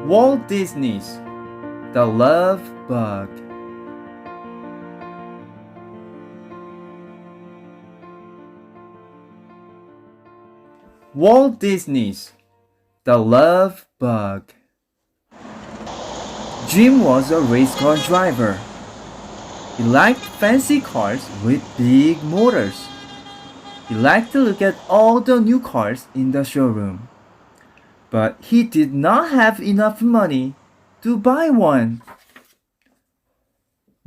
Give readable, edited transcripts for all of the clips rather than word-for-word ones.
Walt Disney's The Love Bug. Walt Disney's The Love Bug. Jim was a race car driver. He liked fancy cars with big motors. He liked to look at all the new cars in the showroom. But he did not have enough money to buy one.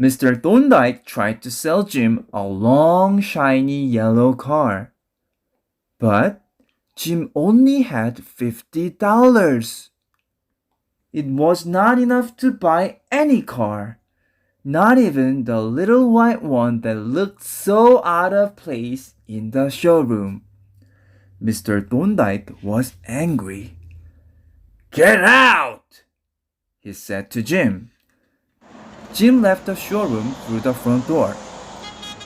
Mr. Thorndyke tried to sell Jim a long, shiny yellow car. But Jim only had $50. It was not enough to buy any car, not even the little white one that looked so out of place in the showroom. Mr. Thorndyke was angry. "Get out!" he said to Jim. Jim left the showroom through the front door.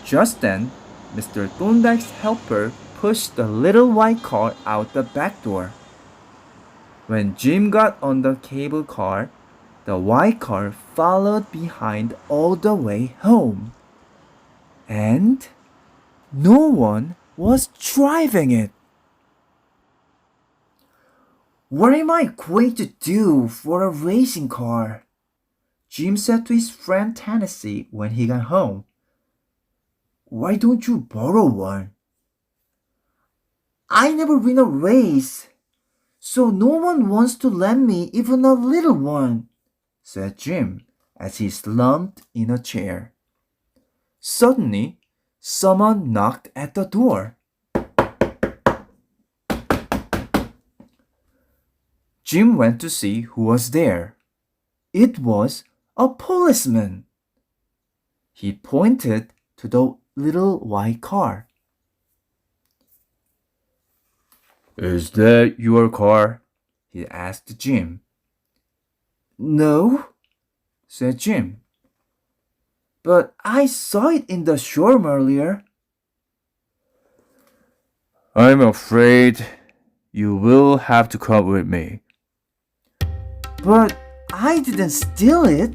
Just then, Mr. Thorndyke's helper pushed the little white car out the back door. When Jim got on the cable car, the white car followed behind all the way home. And no one was driving it. "What am I going to do for a racing car?" Jim said to his friend Tennessee when he got home. "Why don't you borrow one?" "I never win a race, so no one wants to lend me even a little one," said Jim as he slumped in a chair. Suddenly, someone knocked at the door. Jim went to see who was there. It was a policeman. He pointed to the little white car. "Is that your car?" he asked Jim. "No," said Jim. "But I saw it in the showroom earlier." "I'm afraid you will have to come with me." "But I didn't steal it,"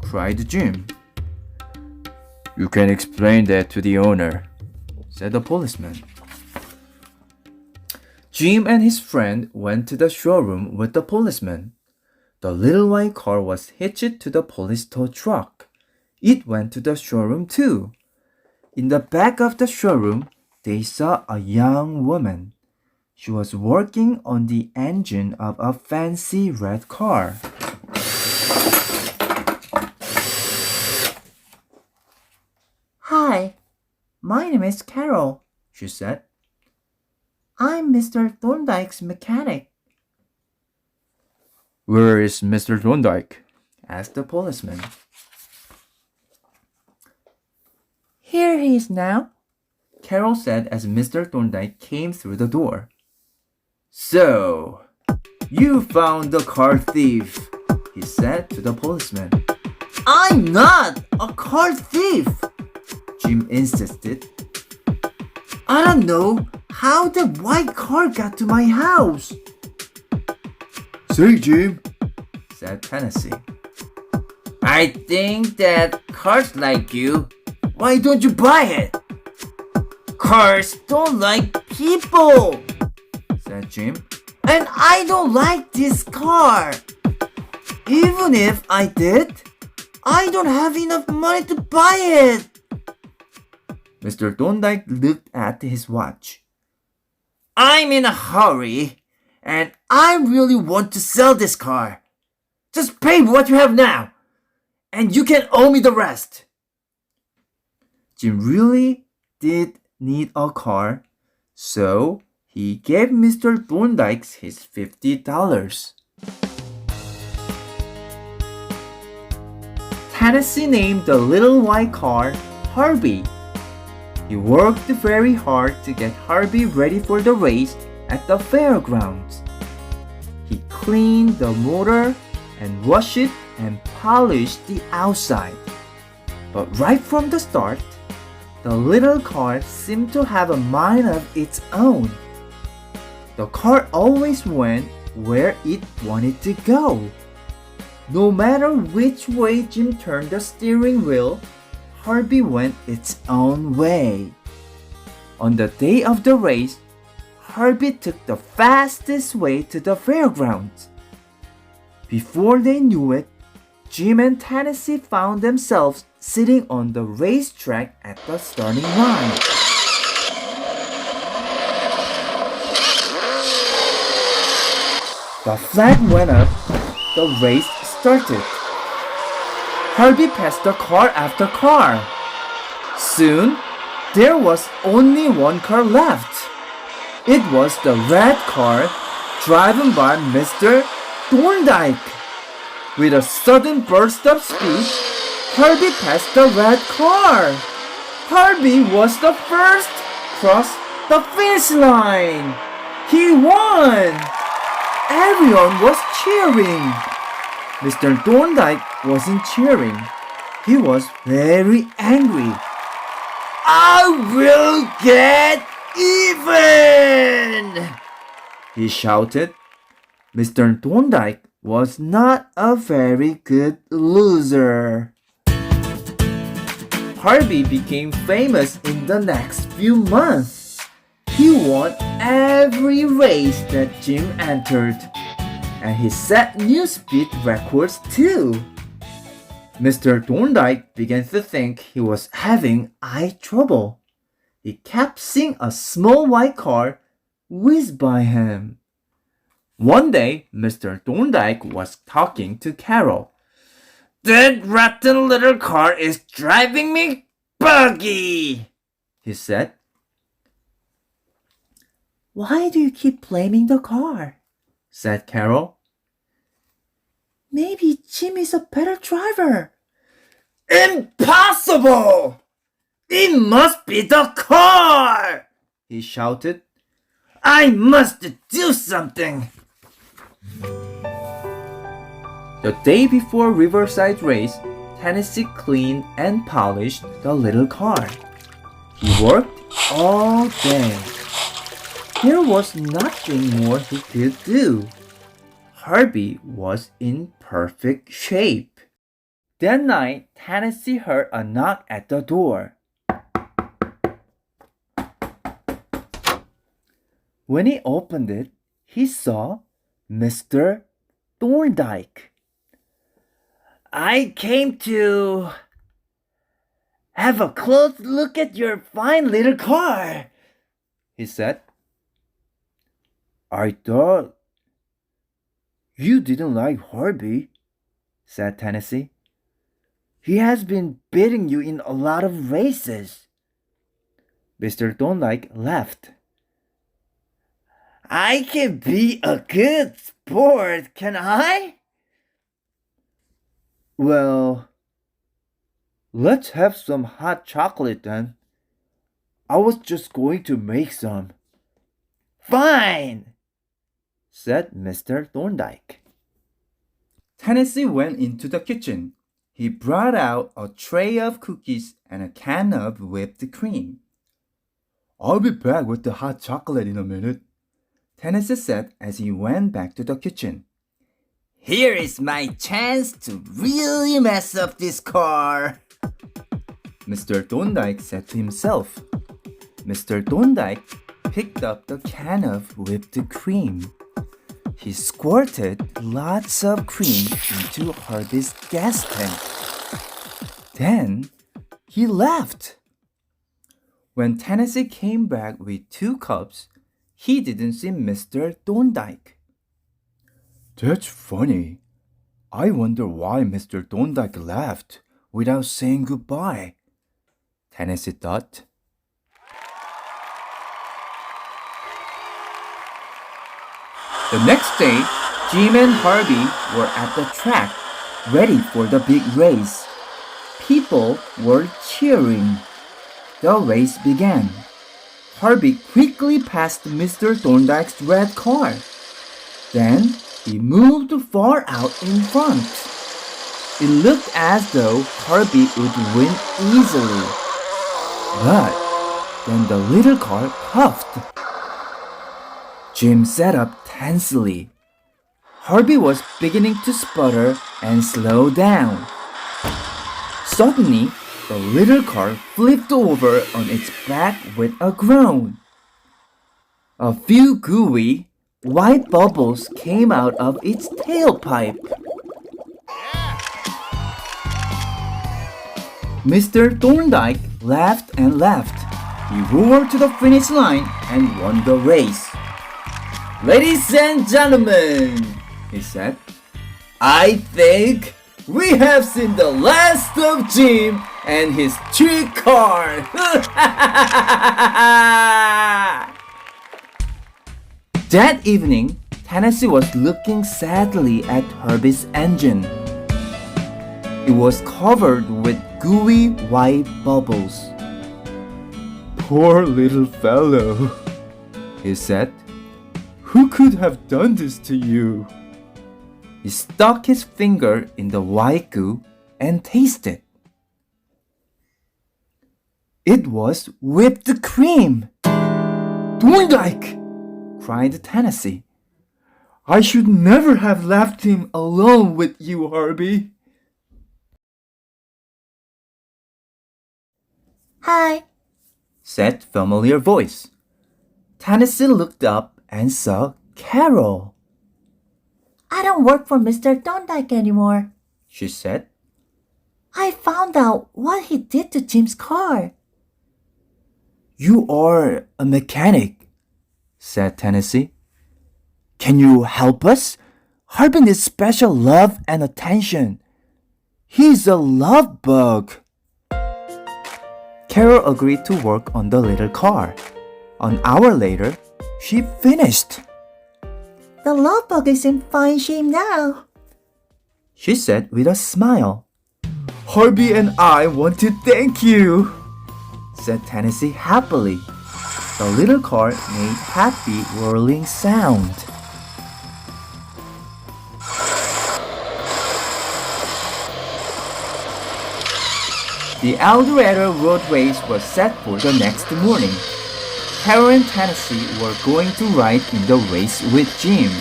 cried Jim. "You can explain that to the owner," said the policeman. Jim and his friend went to the showroom with the policeman. The little white car was hitched to the police tow truck. It went to the showroom too. In the back of the showroom, they saw a young woman. She was working on the engine of a fancy red car. "Hi, my name is Carol," she said. "I'm Mr. Thorndyke's mechanic." "Where is Mr. Thorndyke?" asked the policeman. "Here he is now," Carol said as Mr. Thorndyke came through the door. "So, you found the car thief," he said to the policeman. "I'm not a car thief," Jim insisted. "I don't know how the white car got to my house." "Say, Jim," said Tennessee. "I think that cars like you. Why don't you buy it?" "Cars don't like people," said Jim. "And I don't like this car. Even if I did, I don't have enough money to buy it." Mr. Thorndyke looked at his watch. "I'm in a hurry, and I really want to sell this car. Just pay what you have now, and you can owe me the rest." Jim really did need a car, so he gave Mr. Thorndyke his $50. Tennessee named the little white car Harvey. He worked very hard to get Harvey ready for the race at the fairgrounds. He cleaned the motor and washed it and polished the outside. But right from the start, the little car seemed to have a mind of its own. The car always went where it wanted to go. No matter which way Jim turned the steering wheel, Harvey went its own way. On the day of the race, Harvey took the fastest way to the fairgrounds. Before they knew it, Jim and Tennessee found themselves sitting on the racetrack at the starting line. The flag went up, the race started. Harvey passed the car after car. Soon, there was only one car left. It was the red car driven by Mr. Thorndyke. With a sudden burst of speed, Harvey passed the red car. Harvey was the first to cross the finish line. He won! Everyone was cheering. Mr. Thorndyke wasn't cheering. He was very angry. I will get even! He shouted. Mr. Thorndyke was not a very good loser. Harvey became famous in the next few months. He won every race that Jim entered, and he set new speed records too. Mr. Thorndyke began to think he was having eye trouble. He kept seeing a small white car whiz by him. One day, Mr. Thorndyke was talking to Carol. "That rotten little car is driving me buggy," he said. "Why do you keep blaming the car?" said Carol. "Maybe Jim is a better driver." "Impossible! It must be the car!" he shouted. "I must do something." The day before Riverside race, Tennessee cleaned and polished the little car. He worked all day. There was nothing more he could do. Harvey was in perfect shape. That night, Tennessee heard a knock at the door. When he opened it, he saw Mr. Thorndyke. "I came to have a close look at your fine little car," he said. "I thought you didn't like Harvey," said Tennessee. "He has been beating you in a lot of races." Mr. Thorndyke laughed. "I can be a good sport, can I?" "Well, let's have some hot chocolate then. I was just going to make some." "Fine," said Mr. Thorndyke. Tennessee went into the kitchen. He brought out a tray of cookies and a can of whipped cream. "I'll be back with the hot chocolate in a minute," Tennessee said as he went back to the kitchen. "Here is my chance to really mess up this car," Mr. Thorndyke said to himself. Mr. Thorndyke picked up the can of whipped cream. He squirted lots of cream into Harvey's gas tank. Then he left. When Tennessee came back with 2 cups, he didn't see Mr. Thorndyke. "That's funny. I wonder why Mr. Thorndyke left without saying goodbye," Tennessee thought. The next day, Jim and Harvey were at the track, ready for the big race. People were cheering. The race began. Harvey quickly passed Mr. Thorndyke's red car. Then he moved far out in front. It looked as though Harvey would win easily. But then the little car puffed. Jim sat up tensely. Harvey was beginning to sputter and slow down. Suddenly, the little car flipped over on its back with a groan. A few gooey, white bubbles came out of its tailpipe. Mr. Thorndyke laughed and laughed. He roared to the finish line and won the race. "Ladies and gentlemen," he said, "I think we have seen the last of Jim and his trick car." That evening, Tennessee was looking sadly at Herbie's engine. It was covered with gooey white bubbles. "Poor little fellow," he said. "Who could have done this to you?" He stuck his finger in the white goo and tasted. It was whipped cream. "Thorndyke!" cried Tennessee. "I should never have left him alone with you, Harvey." "Hi," said familiar voice. Tennessee looked up and saw Carol. "I don't work for Mr. Thorndyke anymore. She said. I found out what he did to Jim's car." "You are a mechanic," said Tennessee. "Can you help us? Harvey needs special love and attention. He's a love bug." Carol agreed to work on the little car. An hour later, she finished. "The love bug is in fine shape now," she said with a smile. "Harvey and I want to thank you," said Tennessee happily. The little car made happy whirling sound. The Eldorado road race was set for the next morning. Carol and Tennessee were going to ride in the race with Jim.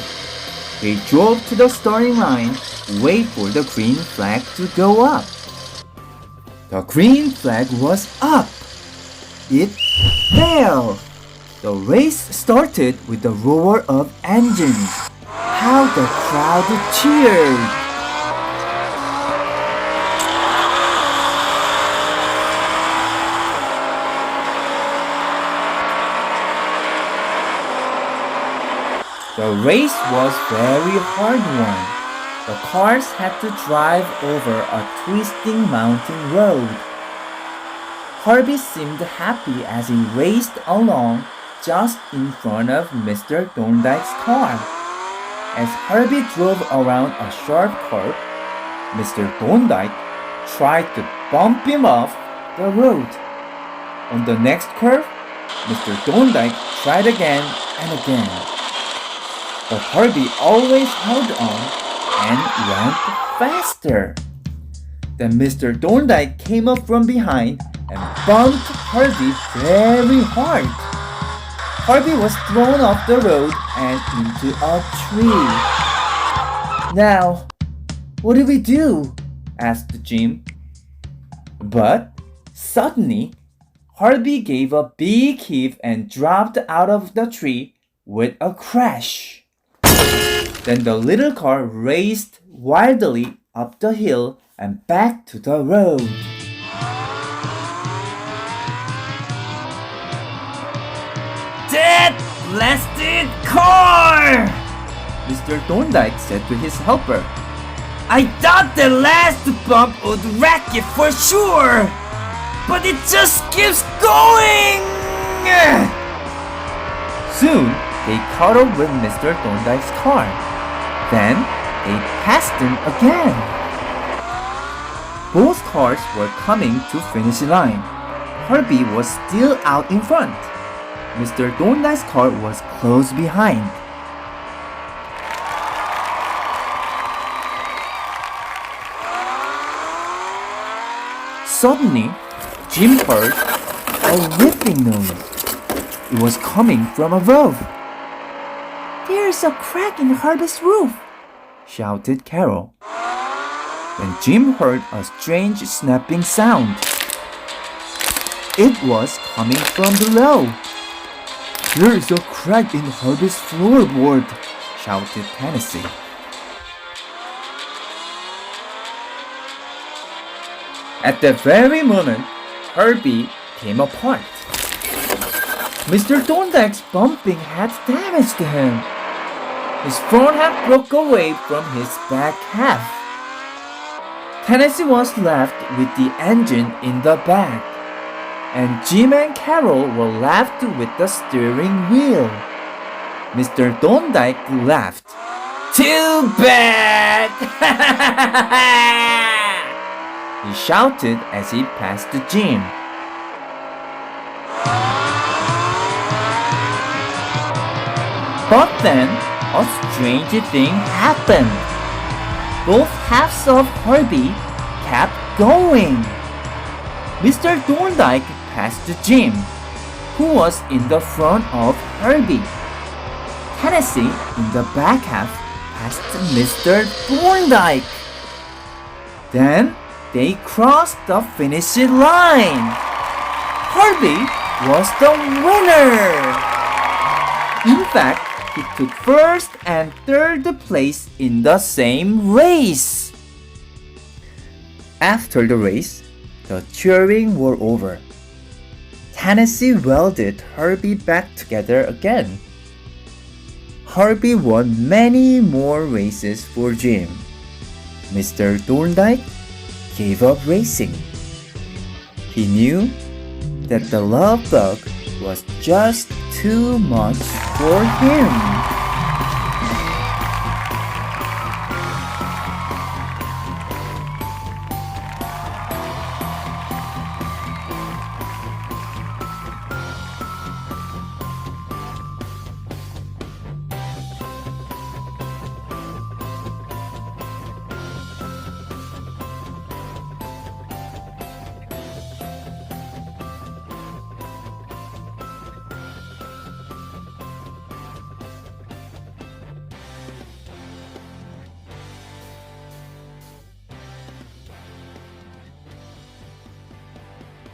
They drove to the starting line, wait for the green flag to go up. The green flag was up. It fell. The race started with the roar of engines. How the crowd cheered! The race was very hard one. The cars had to drive over a twisting mountain road. Harvey seemed happy as he raced along just in front of Mr. Thorndyke's car. As Harvey drove around a sharp curve, Mr. Thorndyke tried to bump him off the road. On the next curve, Mr. Thorndyke tried again and again. But Harvey always held on and ran faster. Then Mr. Thorndyke came up from behind and bumped Harvey very hard. Harvey was thrown off the road and into a tree. "Now, what do we do?" asked Jim. But suddenly, Harvey gave a big heave and dropped out of the tree with a crash. Then the little car raced wildly up the hill and back to the road. "That blasted car!" Mr. Thorndyke said to his helper. "I thought the last bump would wreck it for sure, but it just keeps going!" Soon, they caught up with Mr. Thorndyke's car. Then, they passed him again. Both cars were coming to finish line. Harvey was still out in front. Mr. Thorndyke's car was close behind. Suddenly, Jim heard a ripping noise. It was coming from above. "There's a crack in Harvey's roof," shouted Carol. Then Jim heard a strange snapping sound. It was coming from below. There is a crack in Harvey's floorboard, shouted Tennessee. At that very moment, Herbie came apart. Mr. Thorndyke's bumping had damaged him. His front half broke away from his back half. Tennessee was left with the engine in the back, and Jim and Carol were left with the steering wheel. Mr. Thorndyke laughed. Too bad! He shouted as he passed Jim. But then, a strange thing happened. Both halves of Herbie kept going. Mr. Thorndyke passed Jim, who was in the front of Herbie. Tennessee, in the back half, passed Mr. Thorndyke. Then, they crossed the finish line. Harvey was the winner. In fact, he took first and third place in the same race. After the race, the cheering were over. Tennessee welded Herbie back together again. Herbie won many more races for Jim. Mr. Thorndyke gave up racing. He knew that the love bug was just too much for him.